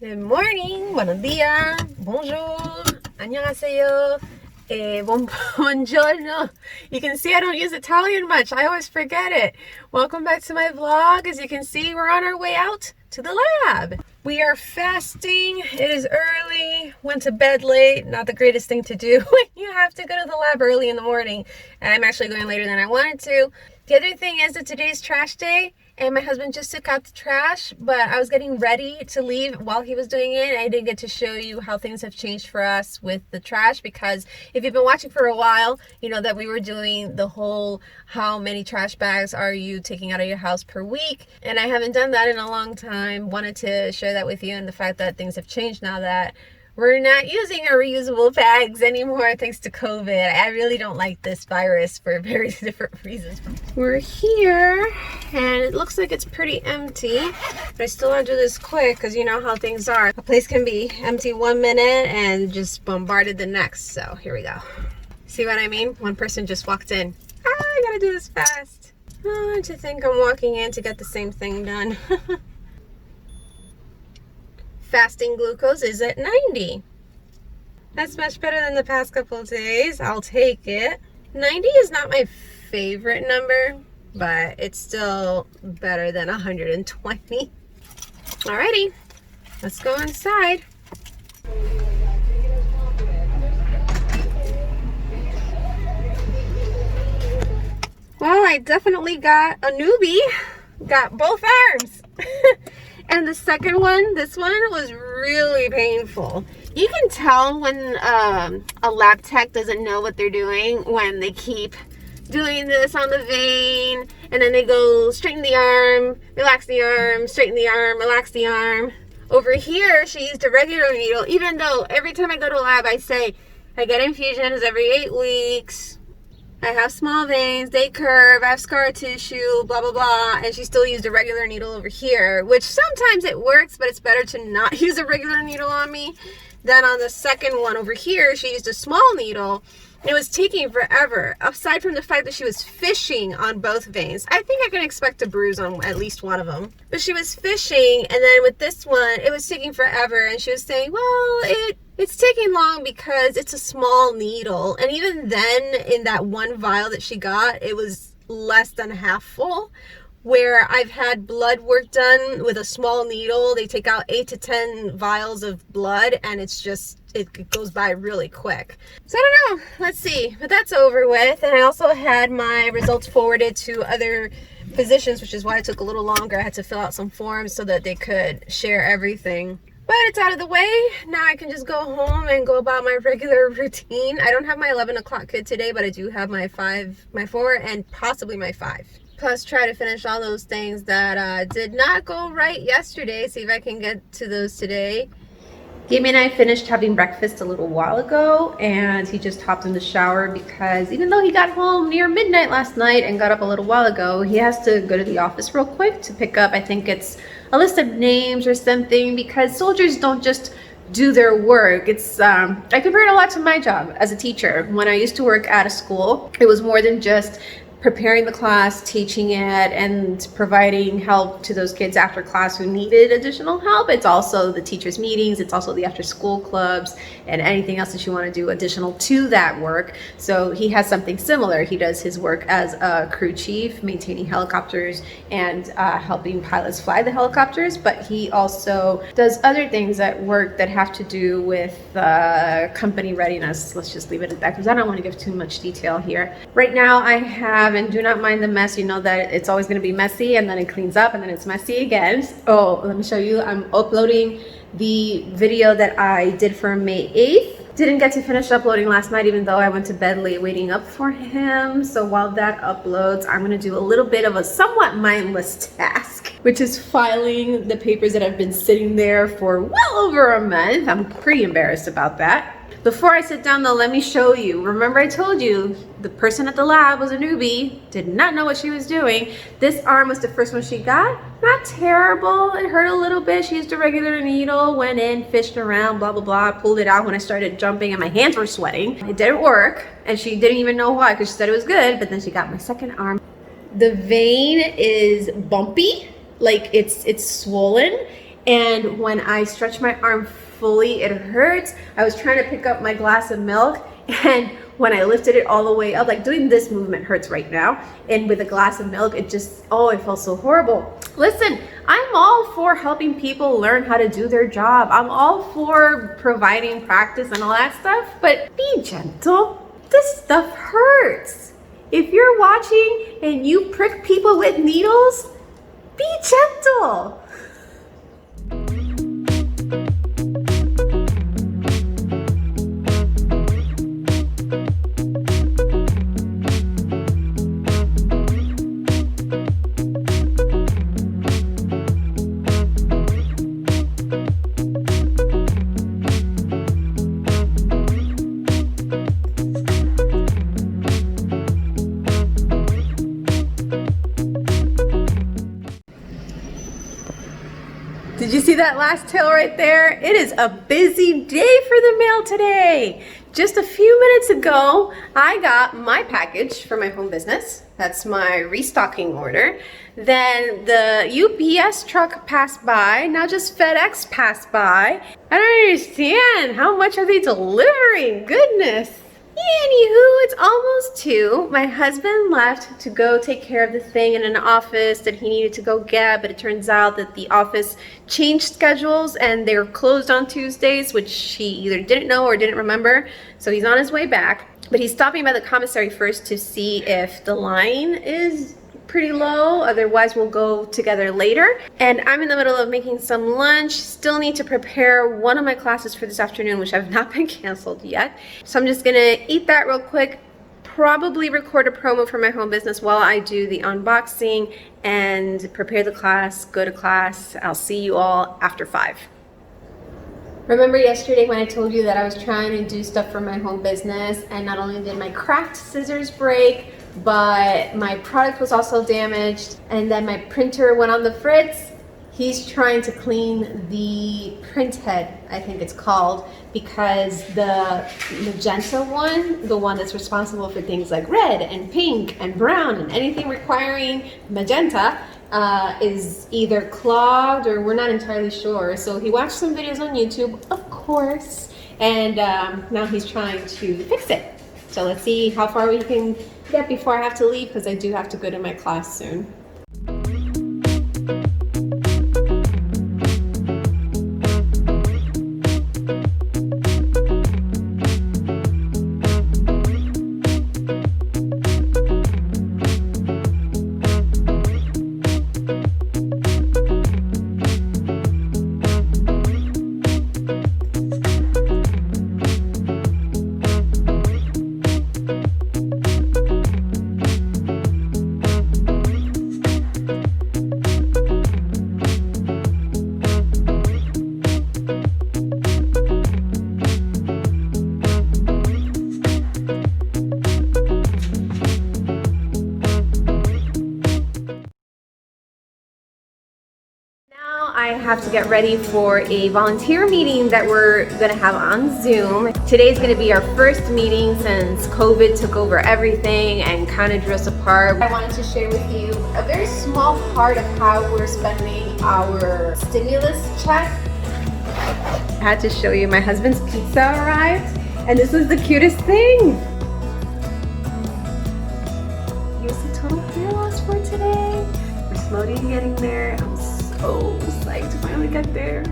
Good morning, buenos dias, bonjour, annyeonghaseyo, buongiorno. You can see I don't use Italian much. I always forget it. Welcome back to my vlog. As you can see, we're on our way out to the lab. We are fasting. It is early. Went to bed late. Not the greatest thing to do when you have to go to the lab early in the morning. And I'm actually going later than I wanted to. The other thing is that today's trash day. And my husband just took out the trash, but I was getting ready to leave while he was doing it. I didn't get to show you how things have changed for us with the trash, because if you've been watching for a while, you know that we were doing the whole how many trash bags are you taking out of your house per week. And I haven't done that in a long time. Wanted to share that with you, and the fact that things have changed now that we're not using our reusable bags anymore thanks to COVID. I really don't like this virus for very different reasons. We're here and it looks like it's pretty empty, but I still want to do this quick because you know how things are. A place can be empty 1 minute and just bombarded the next. So here we go. See what I mean? One person just walked in. I gotta do this fast. To think I'm walking in to get the same thing done. Fasting glucose is at 90. That's much better than the past couple of days. I'll take it. 90 is not my favorite number, but it's still better than 120. Alrighty, let's go inside. Well, I definitely got a newbie. Got both arms. And the second one, this one was really painful. You can tell when a lab tech doesn't know what they're doing when they keep doing this on the vein, and then they go straighten the arm, relax the arm, straighten the arm, relax the arm. Over here, she used a regular needle, even though every time I go to lab, I say, I get infusions every 8 weeks. I have small veins, they curve, I have scar tissue, blah, blah, blah. And she still used a regular needle over here, which sometimes it works, but it's better to not use a regular needle on me. Then on the second one over here, she used a small needle. It was taking forever, aside from the fact that she was fishing on both veins. I think I can expect a bruise on at least one of them. But she was fishing, and then with this one, it was taking forever. And she was saying, well, it's taking long because it's a small needle. And even then, in that one vial that she got, it was less than half full. Where I've had blood work done with a small needle, they take out 8 to 10 vials of blood, and it's just, it goes by really quick. So I don't know, let's see, but that's over with. And I also had my results forwarded to other physicians, which is why it took a little longer. I had to fill out some forms so that they could share everything. But it's out of the way. Now I can just go home and go about my regular routine. I don't have my 11 o'clock kid today, but I do have my 4, and possibly my 5. Plus try to finish all those things that did not go right yesterday. See if I can get to those today. Gamey and I finished having breakfast a little while ago, and he just hopped in the shower because even though he got home near midnight last night and got up a little while ago, he has to go to the office real quick to pick up, I think it's a list of names or something, because soldiers don't just do their work. It's I compare it a lot to my job as a teacher. When I used to work at a school, it was more than just preparing the class, teaching it, and providing help to those kids after class who needed additional help. It's also the teachers' meetings, it's also the after school clubs, and anything else that you want to do additional to that work. So he has something similar. He does his work as a crew chief, maintaining helicopters and helping pilots fly the helicopters, but he also does other things at work that have to do with company readiness. Let's just leave it at that because I don't want to give too much detail here. Right now I have, and do not mind the mess, you know that it's always going to be messy, and then it cleans up and then it's messy again. Oh, let me show you. I'm uploading the video that I did for May 8th. Didn't get to finish uploading last night, even though I went to bed late waiting up for him. So while that uploads, I'm going to do a little bit of a somewhat mindless task, which is filing the papers that have been sitting there for well over a month. I'm pretty embarrassed about that. Before I sit down though, let me show you. Remember I told you the person at the lab was a newbie, did not know what she was doing. This arm was the first one she got. Not terrible, it hurt a little bit. She used a regular needle, went in, fished around, blah, blah, blah. Pulled it out when I started jumping and my hands were sweating. It didn't work, and she didn't even know why because she said it was good, but then she got my second arm. The vein is bumpy, like it's swollen, And when I stretch my arm fully, it hurts. I was trying to pick up my glass of milk, and when I lifted it all the way up, like doing this movement hurts right now, and with a glass of milk, it just, oh, it felt so horrible. Listen, I'm all for helping people learn how to do their job. I'm all for providing practice and all that stuff, but be gentle. This stuff hurts. If you're watching and you prick people with needles, be gentle. Did you see that last tail right there? It is a busy day for the mail today. Just a few minutes ago, I got my package for my home business. That's my restocking order. Then the UPS truck passed by. Now just FedEx passed by. I don't understand. How much are they delivering? Goodness. Anywho, it's almost 2. My husband left to go take care of the thing in an office that he needed to go get, but it turns out that the office changed schedules and they're closed on Tuesdays, which he either didn't know or didn't remember. So he's on his way back, but he's stopping by the commissary first to see if the line is pretty low, otherwise we'll go together later. And I'm in the middle of making some lunch. Still need to prepare one of my classes for this afternoon, which have not been canceled yet. So I'm just gonna eat that real quick, probably record a promo for my home business while I do the unboxing and prepare the class, go to class. I'll see you all after 5. Remember yesterday when I told you that I was trying to do stuff for my home business, and not only did my craft scissors break, but my product was also damaged, and then my printer went on the fritz. He's trying to clean the print head, I think it's called, because the magenta one, the one that's responsible for things like red and pink and brown and anything requiring magenta, is either clogged or we're not entirely sure. So he watched some videos on YouTube, of course, and now he's trying to fix it. So let's see how far we can get before I have to leave, because I do have to go to my class soon. I have to get ready for a volunteer meeting that we're gonna have on Zoom. Today's gonna be our first meeting since COVID took over everything and kind of drew us apart. I wanted to share with you a very small part of how we're spending our stimulus check. I had to show you my husband's pizza arrived, and this is the cutest thing. Here's the total hair loss for today. We're slowly getting there. I'm so psyched to finally get there.